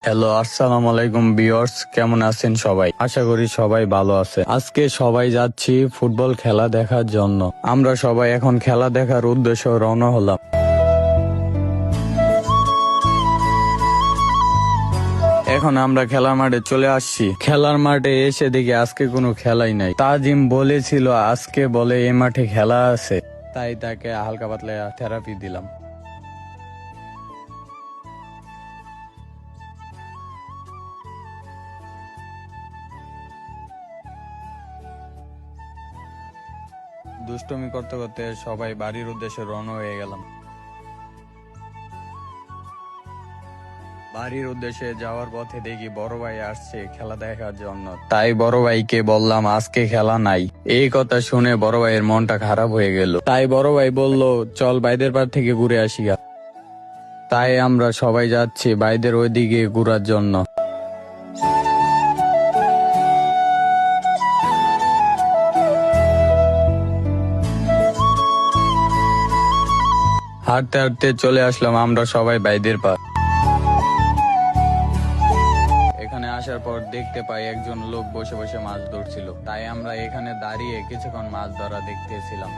Hello, আসসালামু আলাইকুম viewers, কেমন আছেন সবাই? আশা করি সবাই ভালো আছে। আজকে সবাই যাচ্ছি ফুটবল খেলা দেখার জন্য। আমরা সবাই এখন খেলা দেখার উদ্দেশ্যে রওনা হলাম। এখন আমরা খেলার মাঠে চলে আসছি। খেলার মাঠে এসে দেখি আজকে কোনো খেলাই নাই। তাজিম বলেছিল আজকে বলে এই মাঠে খেলা আছে, তাই তাকে হালকা পাতলা থেরাপি দিলাম। দুষ্টুমি করতে করতে সবাই বাড়ির উদ্দেশ্যে রওনা হয়ে গেলাম। বাড়ির উদ্দেশ্যে যাওয়ার পথে দেখি বড় ভাই আসছে খেলা দেখার জন্য, তাই বড় ভাইকে বললাম আজকে খেলা নাই। এই কথা শুনে বড় ভাইয়ের মনটা খারাপ হয়ে গেল, তাই বড় ভাই বলল চল বাইদের পার থেকে ঘুরে আসি গা। তাই আমরা সবাই যাচ্ছি বাইদের ওইদিকে ঘুরার জন্য। হাঁটতে হাঁটতে চলে আসলাম আমরা সবাই বাইদের পার। এখানে আসার পর দেখতে পাই একজন লোক বসে বসে মাছ ধরছিল, তাই আমরা এখানে দাঁড়িয়ে কিছুক্ষণ মাছ ধরা দেখতেছিলাম।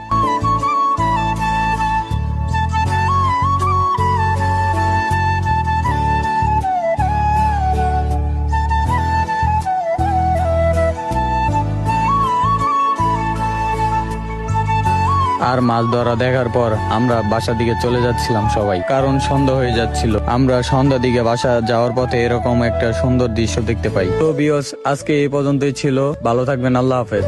আর মাছ ধরা দেখার পর আমরা বাসার দিকে চলে যাচ্ছিলাম সবাই, কারণ সন্ধ্যা হয়ে যাচ্ছিল। আমরা সন্ধ্যা দিকে বাসা যাওয়ার পথে এরকম একটা সুন্দর দৃশ্য দেখতে পাই। তো ভিউয়ার্স, আজকে এই পর্যন্তই ছিল। ভালো থাকবেন, আল্লাহ হাফেজ।